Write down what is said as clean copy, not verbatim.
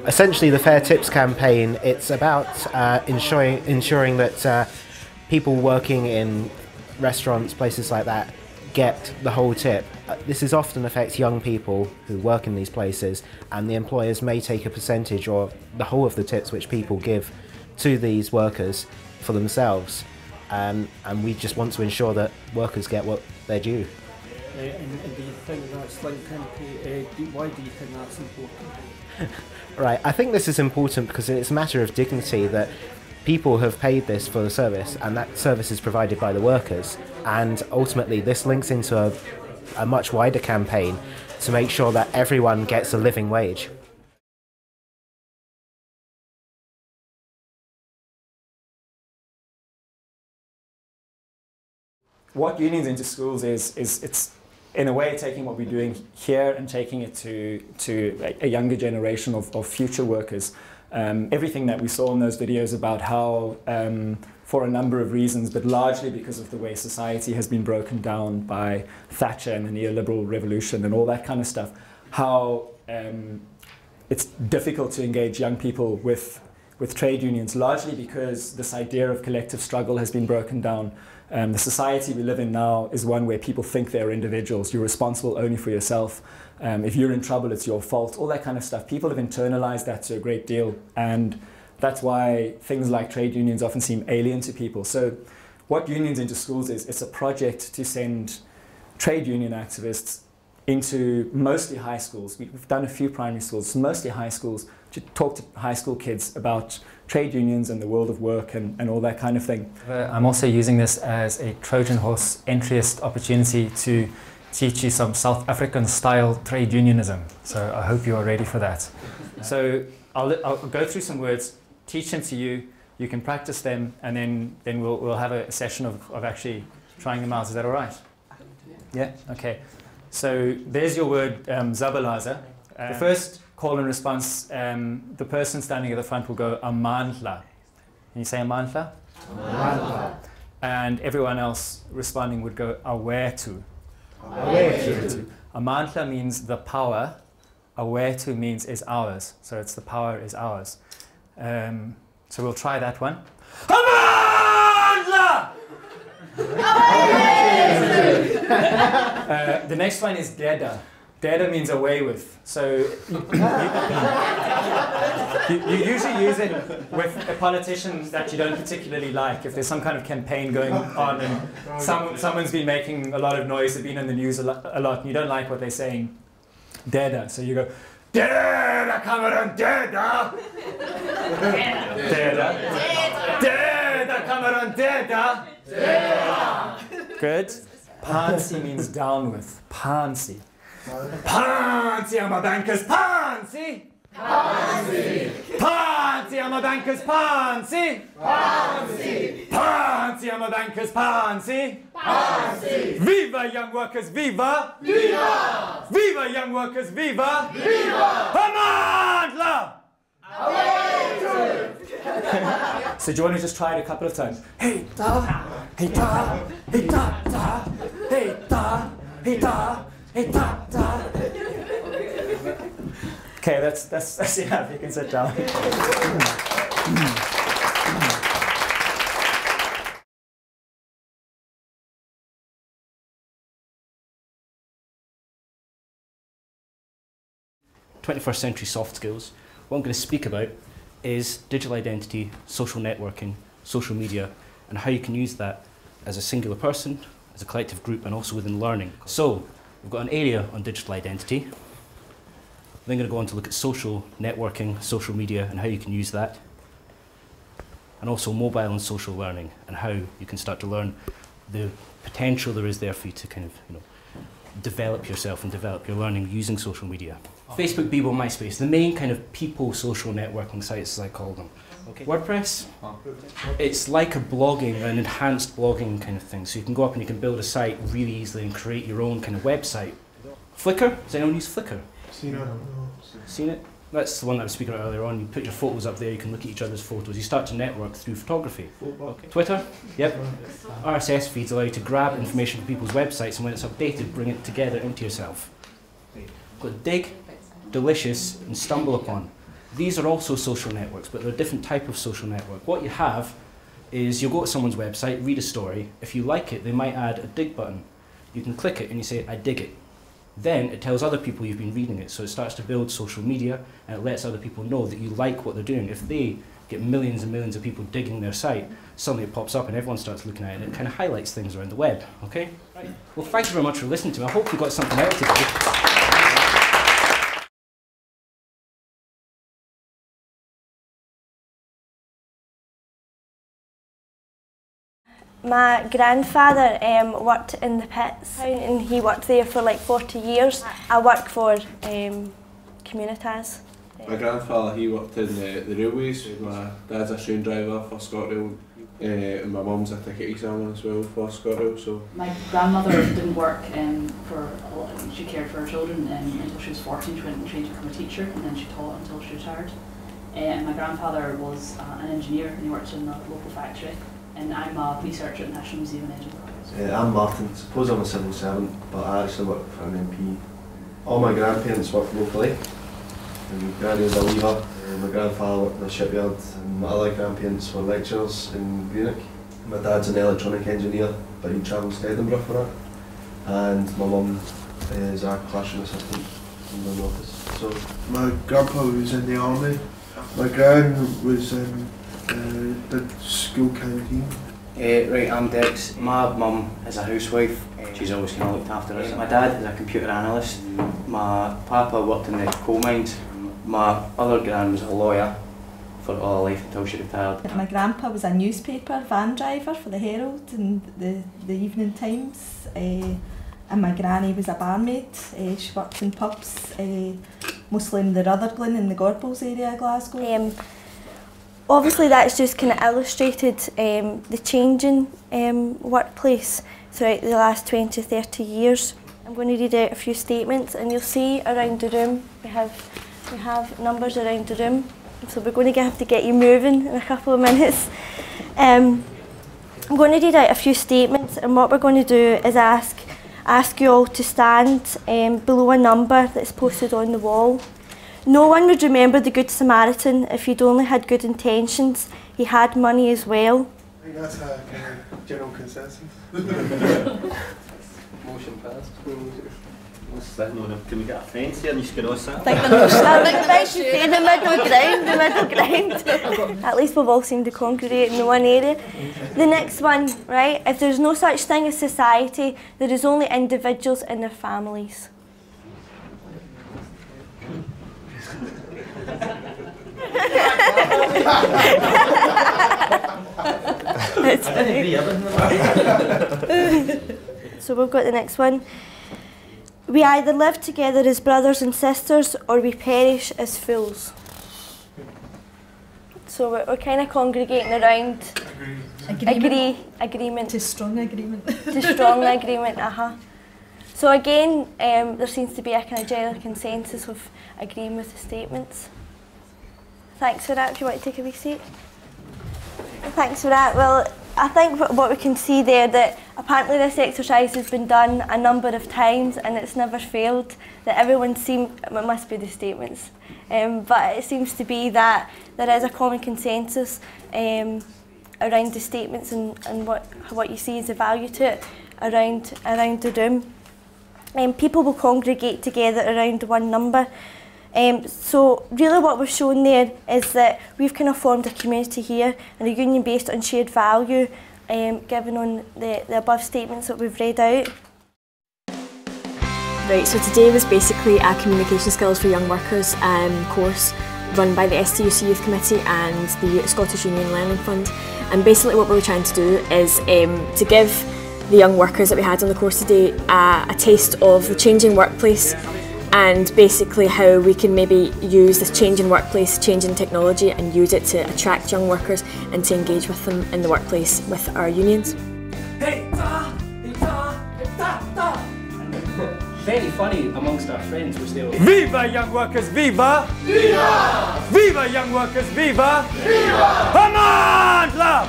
Essentially, the Fair Tips campaign, it's about ensuring that people working in restaurants, places like that, get the whole tip. This is often affects young people who work in these places, and the employers may take a percentage or the whole of the tips which people give to these workers for themselves. And we just want to ensure that workers get what they're due. And do you think that's like why do you think that's important? Right, I think this is important because it's a matter of dignity that people have paid this for the service, and that service is provided by the workers. And ultimately, this links into a much wider campaign to make sure that everyone gets a living wage. What Unions into Schools is it's in a way taking what we're doing here and taking it to a younger generation of future workers. Everything that we saw in those videos about how, for a number of reasons, but largely because of the way society has been broken down by Thatcher and the neoliberal revolution and all that kind of stuff, how it's difficult to engage young people with trade unions, largely because this idea of collective struggle has been broken down. The society we live in now is one where people think they're individuals. You're responsible only for yourself. If you're in trouble, it's your fault. All that kind of stuff. People have internalized that to a great deal, and that's why things like trade unions often seem alien to people. So what Unions into Schools is, it's a project to send trade union activists into mostly high schools. We've done a few primary schools, mostly high schools, to talk to high school kids about trade unions and the world of work and all that kind of thing. I'm also using this as a Trojan horse entryist opportunity to teach you some South African style trade unionism. So I hope you are ready for that. So I'll go through some words, teach them to you, you can practice them, and then we'll have a session of actually trying them out. Is that all right? Yeah? Okay. So there's your word, zabalaza. The first call and response, the person standing at the front will go amandla. Can you say amandla? Amandla. And everyone else responding would go awetu. Awetu. Amandla means the power. Awetu means is ours. So it's the power is ours. So we'll try that one. Amandla! The next one is deda. Deda means away with. So you usually use it with a politician that you don't particularly like. If there's some kind of campaign going on and someone's been making a lot of noise, they've been in the news a lot, and you don't like what they're saying, Deda. So you go, Deda, Cameron, Deda! Deda. Deda, Cameron, Deda! Deda! Good. Pansy means down with. Pansy. Pansy, I'm a banker's pansy! Pansy! Pansy, I'm a banker's pansy! Pansy! Pansy, I'm a banker's pansy! Pansy! Viva young workers, viva! Viva! Viva young workers, viva! Viva! Amandla! So do you want to just try it a couple of times? Hey da, hey da, hey da da, hey da, hey da, hey da da. Okay, that's enough. You can sit down. 21st century soft skills, what I'm going to speak about is digital identity, social networking, social media, and how you can use that as a singular person, as a collective group, and also within learning. So, we've got an area on digital identity. I'm then going to go on to look at social networking, social media, and how you can use that. And also mobile and social learning, and how you can start to learn the potential there is there for you to kind of, develop yourself and develop your learning using social media. Facebook, Bebo, MySpace, the main kind of people social networking sites as I call them. Okay. WordPress, it's like a blogging, an enhanced blogging kind of thing. So you can go up and you can build a site really easily and create your own kind of website. Flickr, does anyone use Flickr? Seen it? That's the one that I was speaking about earlier on. You put your photos up there, you can look at each other's photos. You start to network through photography. Okay. Twitter, yep. RSS feeds allow you to grab information from people's websites and when it's updated, bring it together into yourself. Got Dig, Delicious, and Stumble Upon. These are also social networks, but they're a different type of social network. What you have is you'll go to someone's website, read a story. If you like it, they might add a dig button. You can click it and you say, I dig it. Then it tells other people you've been reading it. So it starts to build social media and it lets other people know that you like what they're doing. If they get millions and millions of people digging their site, suddenly it pops up and everyone starts looking at it and it kind of highlights things around the web. Okay? Right. Well, thank you very much for listening to me. I hope you got something out today. My grandfather worked in the pits and he worked there for like 40 years. I work for Communitas. My grandfather, he worked in the railways. My dad's a train driver for ScotRail and my mum's a ticket examiner as well for ScotRail. So my grandmother didn't work for a lot. She cared for her children until she was 14. She went and trained to become a teacher and then she taught until she retired. And my grandfather was an engineer and he worked in a local factory. And I'm a researcher at the National Museum in Edinburgh. I'm Martin. Suppose I'm a civil servant, but I actually work for an MP. All my grandparents work locally. And my granny was a weaver, and my grandfather worked in a shipyard, and my other grandparents were lecturers in Munich. My dad's an electronic engineer, but he travels to Edinburgh for that. And my mum is a classroom assistant in the office. So my grandpa was in the army. My gran was in the school canteen. Right, I'm Dex. My mum is a housewife. She's always kind of looked after us. My dad is a computer analyst. My papa worked in the coal mines. My other gran was a lawyer for all her life until she retired. My grandpa was a newspaper van driver for the Herald and the Evening Times. And my granny was a barmaid. She worked in pubs, mostly in the Rutherglen and the Gorbals area of Glasgow. Obviously that's just kind of illustrated the changing workplace throughout the last 20-30 years. I'm going to read out a few statements and you'll see around the room we have numbers around the room, so we're going to have to get you moving in a couple of minutes. I'm going to read out a few statements and what we're going to do is ask you all to stand below a number that's posted on the wall. No one would remember the Good Samaritan if he'd only had good intentions. He had money as well. I think that's a kind of general consensus. Motion passed. Can we get a fence here and you can all sit? I think the middle ground. At least we've all seemed to congregate in one area. The next one, right? If there's no such thing as society, there is only individuals and their families. So we've got the next one. We either live together as brothers and sisters or we perish as fools. So we're kind of congregating around agreement. To strong agreement. To strong agreement, So again, there seems to be a kind of general consensus of agreeing with the statements. Thanks for that. If you want to take a wee seat. Thanks for that. Well, I think what we can see there that apparently this exercise has been done a number of times and it's never failed. That everyone it must be the statements, but it seems to be that there is a common consensus around the statements and what you see as a value to it around the room. People will congregate together around one number. So really what we've shown there is that we've kind of formed a community here and a union based on shared value, given on the above statements that we've read out. Right, so today was basically a communication skills for young workers course run by the STUC Youth Committee and the Scottish Union Learning Fund. And basically what we were trying to do is to give the young workers that we had on the course today a taste of the changing workplace and basically how we can maybe use this changing workplace, changing technology and use it to attract young workers and to engage with them in the workplace with our unions. Very funny amongst our friends was there. Viva young workers, viva! Viva! Viva young workers, viva! Viva! Come on, love!